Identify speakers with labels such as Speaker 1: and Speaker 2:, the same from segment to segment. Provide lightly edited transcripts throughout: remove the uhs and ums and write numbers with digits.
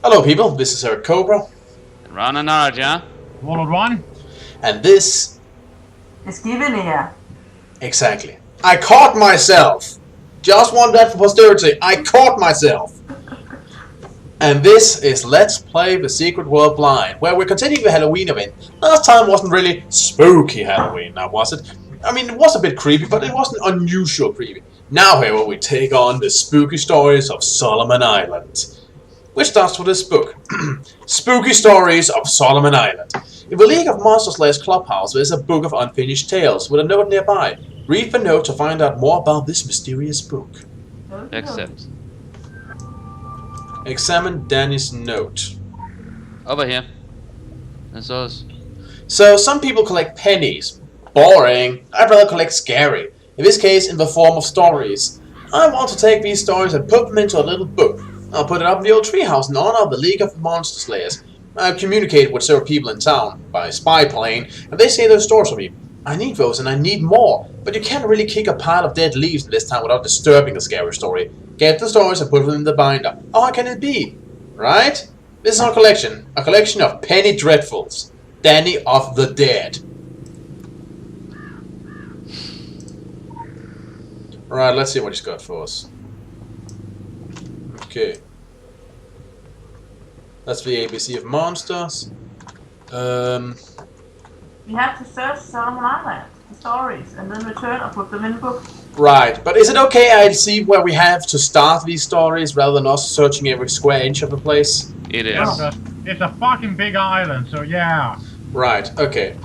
Speaker 1: Hello people, this is Eric Cobra.
Speaker 2: Ron and Arja.
Speaker 3: World 1.
Speaker 1: And this...
Speaker 4: It's given here.
Speaker 1: Exactly. I caught myself! Just want that for posterity. I caught myself! And this is Let's Play The Secret World Blind, where we're continuing the Halloween event. Last time wasn't really spooky Halloween, now was it? I mean, it was a bit creepy, but it wasn't unusual creepy. Now, however, we take on the spooky stories of Solomon Island. Which starts with this book. Spooky Stories of Solomon Island. In the League of Monsters Slayers Clubhouse, there is a book of unfinished tales with a note nearby. Read the note to find out more about this mysterious book.
Speaker 2: Accept.
Speaker 1: Examine Danny's note.
Speaker 2: Over here. That's us.
Speaker 1: So, some people collect pennies. Boring. I'd rather collect scary. In this case, in the form of stories. I want to take these stories and put them into a little book. I'll put it up in the old treehouse in honor of the League of Monster Slayers. I've communicated with several people in town by spy plane, and they say there's stores for me. I need those, and I need more, but you can't really kick a pile of dead leaves in this town without disturbing a scary story. Get the stories and put them in the binder. How hard can it be? Right? This is our collection. A collection of penny dreadfuls. Danny of the Dead. Right, let's see what he's got for us. Okay. That's the ABC of monsters.
Speaker 4: We have to search Solomon Island, the stories, and then return or put them in the book.
Speaker 1: Right, but is it okay I see where we have to start these stories rather than us searching every square inch of the place?
Speaker 2: It is.
Speaker 3: Yeah, it's a fucking big island, so yeah.
Speaker 1: Right, okay.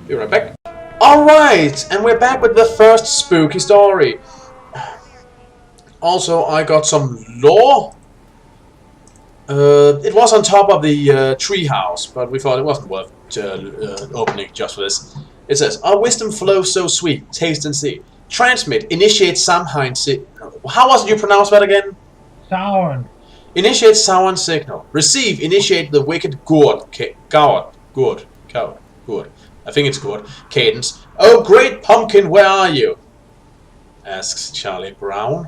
Speaker 1: Be right back. Alright, and we're back with the first spooky story. Also, I got some lore. It was on top of the treehouse, but we thought it wasn't worth opening just for this. It says, our wisdom flows so sweet, taste and see. Transmit, initiate Samhain How was it you pronounce that again?
Speaker 3: Sound.
Speaker 1: Initiate Samhain signal. Receive, initiate the wicked Gourd. I think it's Gourd. Cadence. Oh, great pumpkin, where are you? Asks Charlie Brown.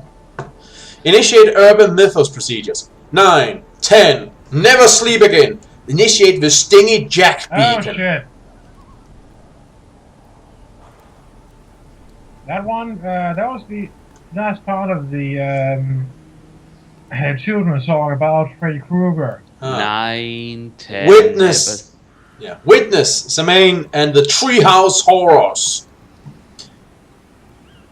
Speaker 1: Initiate urban mythos procedures. 9, 10, never sleep again. Initiate the stingy jack beacon.
Speaker 3: Oh shit. That one, that was the last part of the children's song about Freddy Krueger.
Speaker 2: 9, 10.
Speaker 1: Witness. Yeah. Witness, Samain, and the Treehouse Horrors.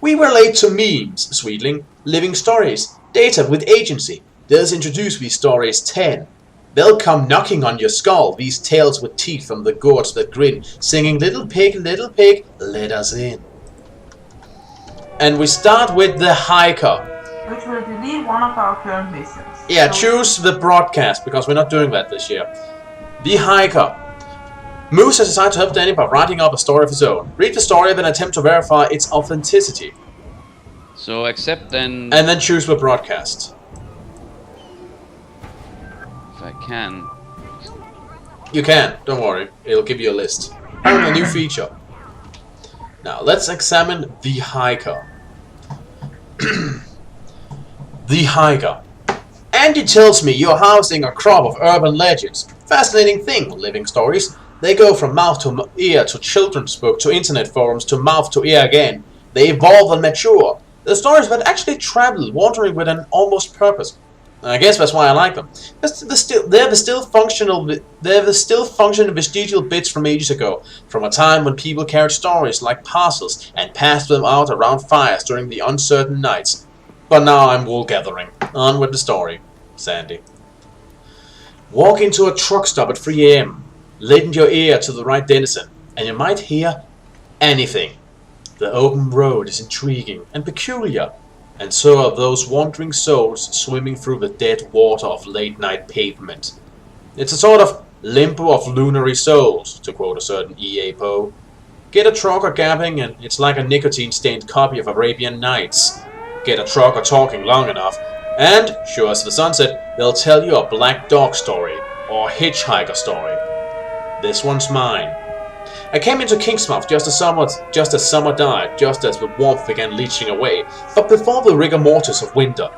Speaker 1: We relate to memes, Sweetling, living stories, data with agency. Thus introduce these stories 10. They'll come knocking on your skull, these tales with teeth from the gourds that grin, singing little pig, let us in. And we start with the hiker.
Speaker 4: Which will delete one of our current missions.
Speaker 1: Yeah,
Speaker 4: So
Speaker 1: choose the broadcast, because we're not doing that this year. The hiker. Moose has decided to help Danny by writing up a story of his own. Read the story, then attempt to verify its authenticity.
Speaker 2: So accept then.
Speaker 1: And then choose the broadcast.
Speaker 2: If I can.
Speaker 1: You can, don't worry. It'll give you a list. A new feature. Now, let's examine the hiker. The hiker. Andy tells me you're housing a crop of urban legends. Fascinating thing, living stories. They go from mouth to ear to children's book to internet forums to mouth to ear again. They evolve and mature. The stories that actually travel, wandering with an almost purpose. I guess that's why I like them. They're the still functional vestigial bits from ages ago, from a time when people carried stories like parcels and passed them out around fires during the uncertain nights. But now I'm wool gathering. On with the story. Sandy. Walk into a truck stop at 3 AM. Lend your ear to the right denizen, and you might hear anything. The open road is intriguing and peculiar, and so are those wandering souls swimming through the dead water of late-night pavement. It's a sort of limbo of lunary souls, to quote a certain E.A. Poe. Get a trucker gabbing, and it's like a nicotine-stained copy of Arabian Nights. Get a trucker talking long enough, and, sure as the sunset, they'll tell you a black dog story, or a hitchhiker story. This one's mine. I came into Kingsmouth just as summer died, just as the warmth began leaching away, but before the rigor mortis of winter.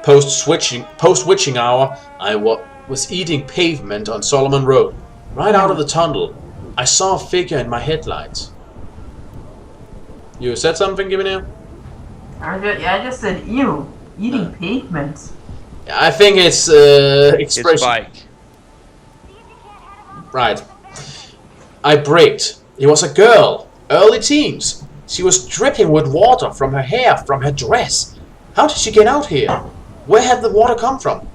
Speaker 1: Post-witching hour, I was eating pavement on Solomon Road. Right out of the tunnel, I saw a figure in my headlights. You said something, Givenir?
Speaker 4: I just said, ew, eating pavement.
Speaker 1: I think it's
Speaker 2: His
Speaker 1: expression.
Speaker 2: bike.
Speaker 1: Right. I braked. It was a girl, early teens. She was dripping with water from her hair, from her dress. How did she get out here? Where had the water come from?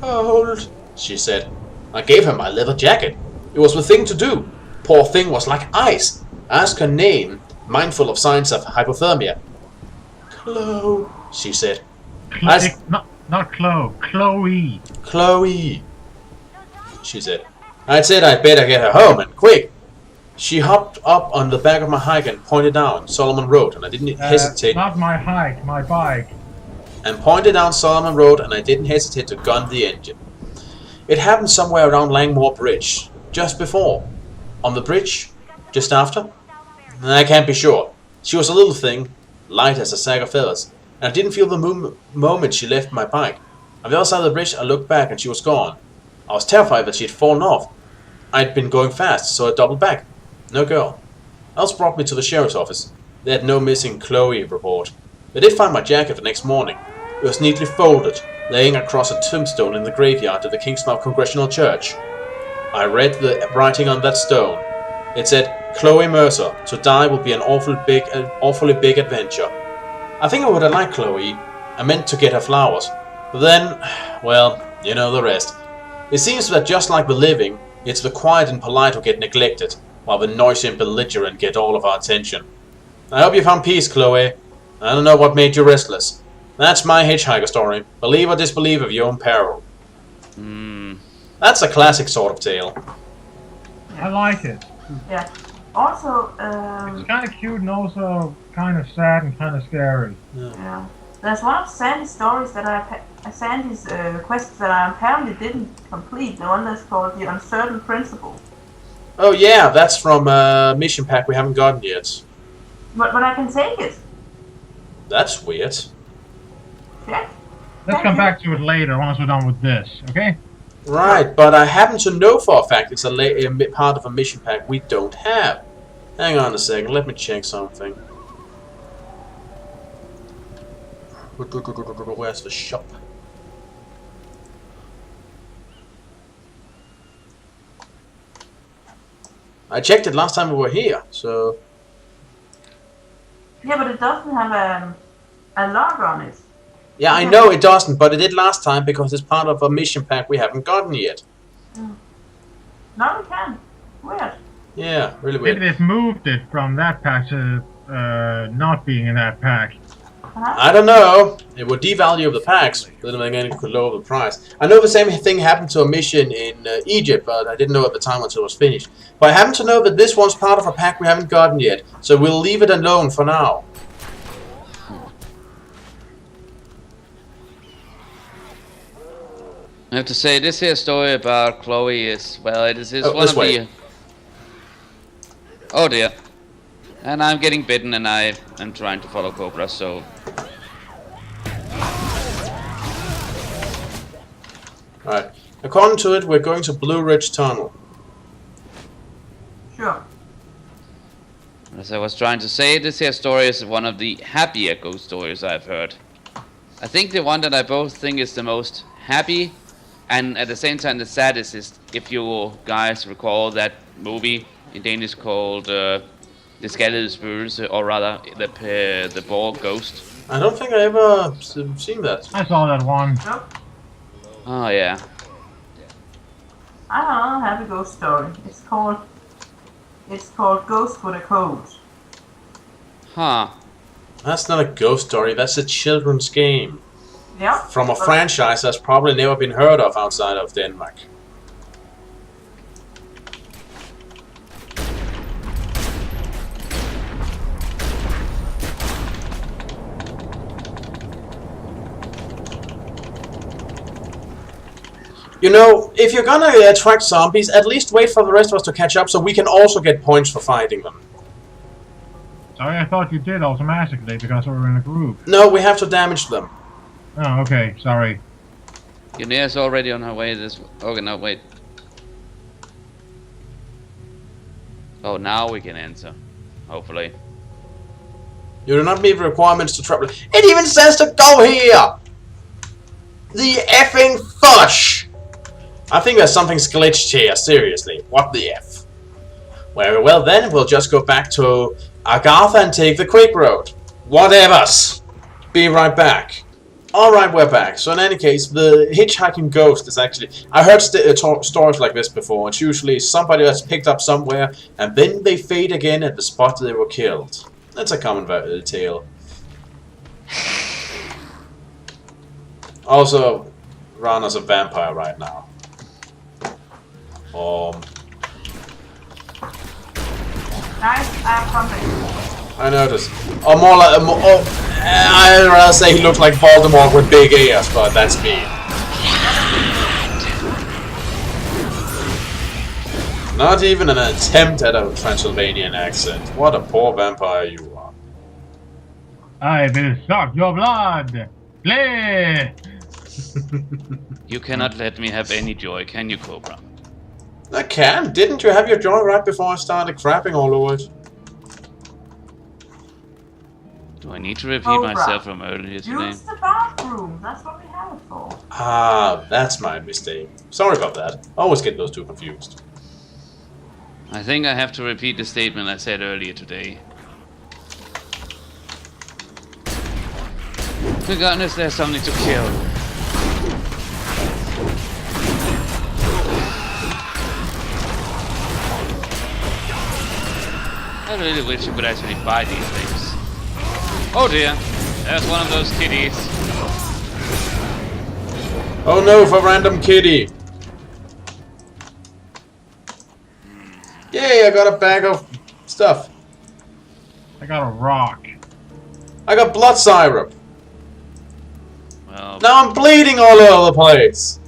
Speaker 1: Cold, she said. I gave her my leather jacket. It was the thing to do. Poor thing was like ice. I asked her name, mindful of signs of hypothermia. Chloe, she said.
Speaker 3: Not Chloe. Chloe.
Speaker 1: Chloe, she said. I said I'd better get her home, and quick. She hopped up on the back of my hike and pointed down Solomon Road, and I didn't hesitate.
Speaker 3: Not my hike, my bike.
Speaker 1: And pointed down Solomon Road, and I didn't hesitate to gun the engine. It happened somewhere around Langmore Bridge, just before. On the bridge, just after. I can't be sure. She was a little thing, light as a sack of feathers, and I didn't feel the moment she left my bike. On the other side of the bridge, I looked back, and she was gone. I was terrified that she had fallen off. I'd been going fast, so I doubled back. No girl. Else brought me to the sheriff's office. They had no missing Chloe report. They did find my jacket the next morning. It was neatly folded, laying across a tombstone in the graveyard of the Kingsmouth Congregational Church. I read the writing on that stone. It said, Chloe Mercer, to die will be an awfully big adventure. I think I would have liked Chloe. I meant to get her flowers. But then, well, you know the rest. It seems that just like the living, it's the quiet and polite who get neglected, while the noisy and belligerent get all of our attention. I hope you found peace, Chloe. I don't know what made you restless. That's my hitchhiker story. Believe or disbelieve of your own peril. That's a classic sort of tale.
Speaker 3: I like it.
Speaker 4: Yeah. Also,
Speaker 3: It's kind of cute and also kind of sad and kind of scary.
Speaker 4: yeah. There's one of Sandy's stories that Sandy's quests that I apparently didn't complete. The one that's called The Uncertain Principle.
Speaker 1: Oh yeah, that's from a mission pack we haven't gotten yet.
Speaker 4: But I can take it.
Speaker 1: That's weird.
Speaker 4: Yeah.
Speaker 3: Let's come back to it later once we're done with this, okay?
Speaker 1: Right, but I happen to know for a fact it's a part of a mission pack we don't have. Hang on a second, let me check something. Where's the shop? I checked it last time we were here, so...
Speaker 4: Yeah, but it doesn't have a log on it.
Speaker 1: Yeah, I know it doesn't, but it did last time because it's part of a mission pack we haven't gotten yet.
Speaker 4: Now we can. Weird.
Speaker 1: Yeah, really weird.
Speaker 3: Maybe they've moved it from that pack to not being in that pack.
Speaker 1: I don't know. It would devalue the packs, but then again it could lower the price. I know the same thing happened to a mission in Egypt, but I didn't know at the time until it was finished. But I happen to know that this one's part of a pack we haven't gotten yet, so we'll leave it alone for now.
Speaker 2: I have to say, this here story about Chloe is, well, it is one
Speaker 1: this
Speaker 2: of
Speaker 1: way.
Speaker 2: the... Oh dear. And I'm getting bitten and I am trying to follow Cobra, so...
Speaker 1: Alright. According to it, we're going to Blue Ridge Tunnel.
Speaker 4: Sure.
Speaker 2: As I was trying to say, this here story is one of the happier ghost stories I've heard. I think the one that I both think is the most happy, and at the same time the saddest is, if you guys recall that movie in Danish called The Skaldede Spøgelse, or rather the Bald Ghost.
Speaker 1: I don't think I ever seen that.
Speaker 3: I saw that one.
Speaker 4: Nope.
Speaker 2: Oh yeah.
Speaker 4: I don't know, have a ghost story. It's called Ghost with a Code.
Speaker 2: Huh.
Speaker 1: That's not a ghost story, that's a children's game.
Speaker 4: Yeah.
Speaker 1: From a franchise that's probably never been heard of outside of Denmark. You know, if you're gonna attract zombies, at least wait for the rest of us to catch up so we can also get points for fighting them.
Speaker 3: Sorry, I thought you did automatically because we were in a group.
Speaker 1: No, we have to damage them.
Speaker 3: Oh, okay. Sorry.
Speaker 2: Guinea's already on her way this... Okay, no, wait. Oh, now we can enter. Hopefully.
Speaker 1: You do not meet requirements to travel. It even says to go here! The effing fudge! I think there's something glitched here, seriously. What the F? Very well then, we'll just go back to Agartha and take the quick road. Whatevers! Be right back. Alright, we're back. So in any case, the hitchhiking ghost is actually... I heard stories like this before. It's usually somebody that's picked up somewhere and then they fade again at the spot they were killed. That's a common tale. Also, Rana's a vampire right now.
Speaker 4: Guys, I have something.
Speaker 1: I noticed. Or more like... I'd rather say he looks like Voldemort with big ears, but that's me. Not even an attempt at a Transylvanian accent. What a poor vampire you are.
Speaker 3: I will suck your blood. Play.
Speaker 2: You cannot let me have any joy, can you, Cobra?
Speaker 1: I can. Didn't you have your joy right before I started crapping all over it?
Speaker 2: Do I need to repeat
Speaker 4: Cobra.
Speaker 2: myself from earlier today?
Speaker 4: Use the bathroom. That's what we have it for.
Speaker 1: Ah, that's my mistake. Sorry about that. I always get those two confused.
Speaker 2: I think I have to repeat the statement I said earlier today. Regardless, there's something to kill. I really wish you could actually buy these things. Oh dear, there's one of those kitties.
Speaker 1: Oh no, for random kitty. Yay, I got a bag of stuff.
Speaker 3: I got a rock.
Speaker 1: I got blood syrup.
Speaker 2: Well,
Speaker 1: Now I'm bleeding all over the place.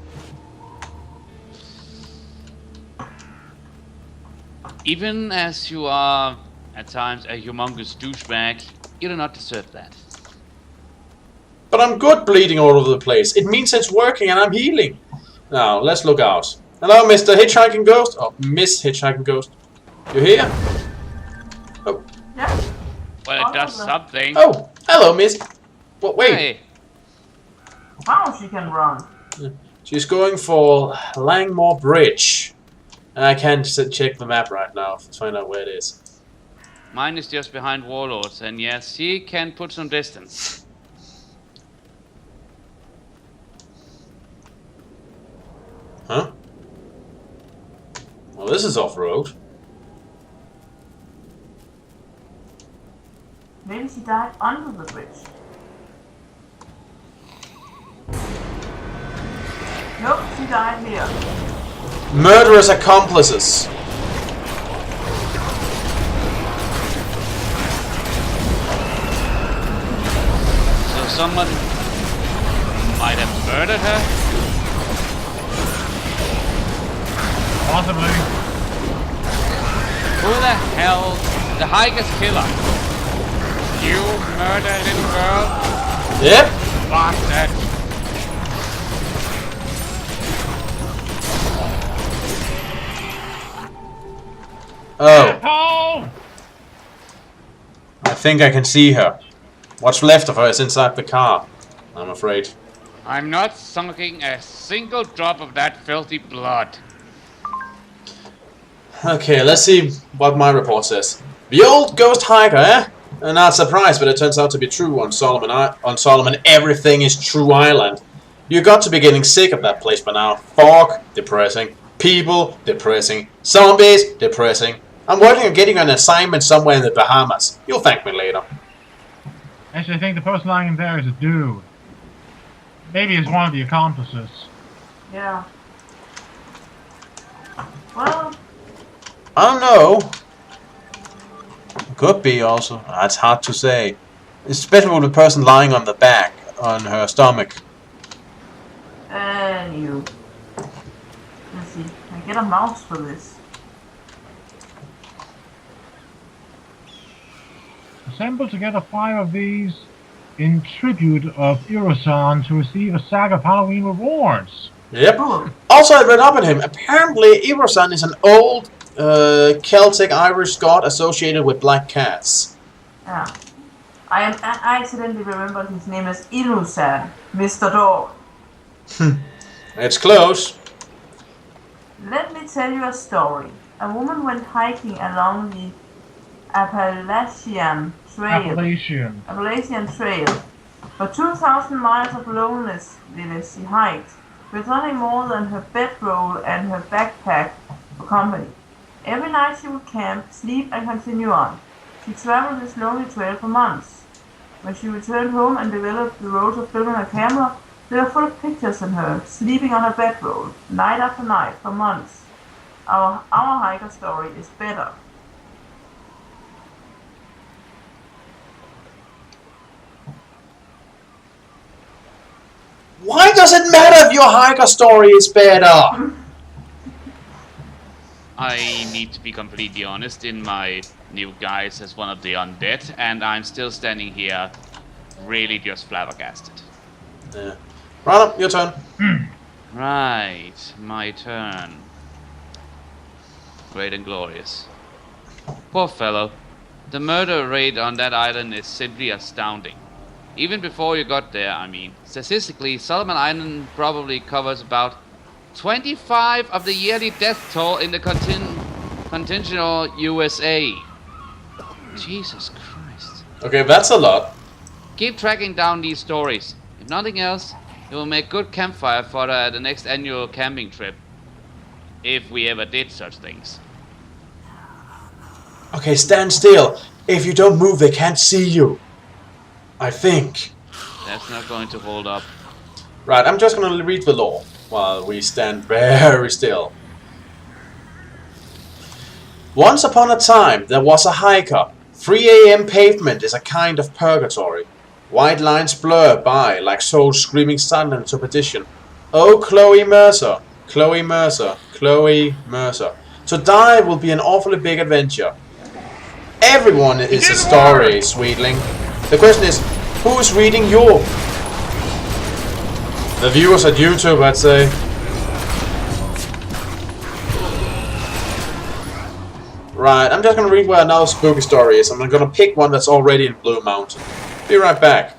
Speaker 2: even as you are at times a humongous douchebag, you do not deserve that.
Speaker 1: But I'm good bleeding all over the place. It means it's working and I'm healing. Now, let's look out. Hello, Mr. Hitchhiking Ghost. Oh, Miss Hitchhiking Ghost. You here? Oh.
Speaker 4: Yeah.
Speaker 2: Well, it does something.
Speaker 1: Oh, hello, Miss. Well, wait.
Speaker 2: Hey,
Speaker 4: Wow, she can run.
Speaker 1: She's going for Langmore Bridge. And I can't check the map right now to find out where it is.
Speaker 2: mine is just behind Warlords, and yes, she can put some distance.
Speaker 1: Huh? Well, this is off-road.
Speaker 4: Maybe she died under the bridge. Nope, she died here.
Speaker 1: Murderous accomplices.
Speaker 2: So someone might have murdered her?
Speaker 3: Possibly.
Speaker 2: Who the hell? The hiker's killer. You murdered little girl?
Speaker 1: Yep.
Speaker 2: Bastard.
Speaker 1: Oh,
Speaker 3: Oh!
Speaker 1: I think I can see her. What's left of her is inside the car, I'm afraid.
Speaker 2: I'm not sucking a single drop of that filthy blood.
Speaker 1: Okay, let's see what my report says. The old ghost hiker, eh? Not surprised, but it turns out to be true on Solomon. Everything is True Island. You got to be getting sick of that place by now. Fog, depressing. People, depressing. Zombies, depressing. I'm working on getting an assignment somewhere in the Bahamas. You'll thank me later.
Speaker 3: Actually, I think the person lying there is a dude. Maybe it's one of the accomplices.
Speaker 4: Yeah. Well,
Speaker 1: I don't know. Could be also. That's hard to say. Especially with the person lying on the back, on her stomach.
Speaker 4: and you. Let's see. I get a mouse for this.
Speaker 3: Assemble together 5 of these in tribute of Irosan to receive a sack of Halloween rewards.
Speaker 1: Yep.
Speaker 4: Cool.
Speaker 1: Also, I read up on him. Apparently, Irosan is an old Celtic Irish god associated with black cats.
Speaker 4: Yeah. I accidentally remembered his name as Ilusan, Mr. Dog.
Speaker 1: It's close.
Speaker 4: Let me tell you a story. A woman went hiking along the Appalachian Trail. For 2,000 miles of loneliness she hiked, with nothing more than her bedroll and her backpack for company. Every night she would camp, sleep, and continue on. She traveled this lonely trail for months. When she returned home and developed the roles of filming her camera, they were full of pictures of her, sleeping on her bedroll, night after night, for months. Our hiker story is better.
Speaker 1: Why does it matter if your hiker story is better?
Speaker 2: I need to be completely honest, in my new guise as one of the undead, and I'm still standing here really just flabbergasted.
Speaker 1: Yeah. Rana, your turn.
Speaker 2: Right, my turn. Great and glorious. Poor fellow. The murder rate on that island is simply astounding. Even before you got there, I mean. Statistically, Solomon Island probably covers about 25 of the yearly death toll in the continental USA. Jesus Christ.
Speaker 1: Okay, that's a lot.
Speaker 2: Keep tracking down these stories. If nothing else, it will make good campfire fodder at the next annual camping trip. If we ever did such things.
Speaker 1: Okay, stand still. If you don't move, they can't see you. I think.
Speaker 2: That's not going to hold up.
Speaker 1: Right, I'm just gonna read the law while we stand very still. Once upon a time, there was a hiker. 3 a.m. pavement is a kind of purgatory. White lines blur by like souls screaming silent to perdition. Oh, Chloe Mercer, Chloe Mercer, Chloe Mercer. To die will be an awfully big adventure. Everyone is a story, sweetling. The question is, who's reading you? The viewers at YouTube, I'd say. Right, I'm just gonna read where another spooky story is. I'm gonna pick one that's already in Blue Mountain. Be right back.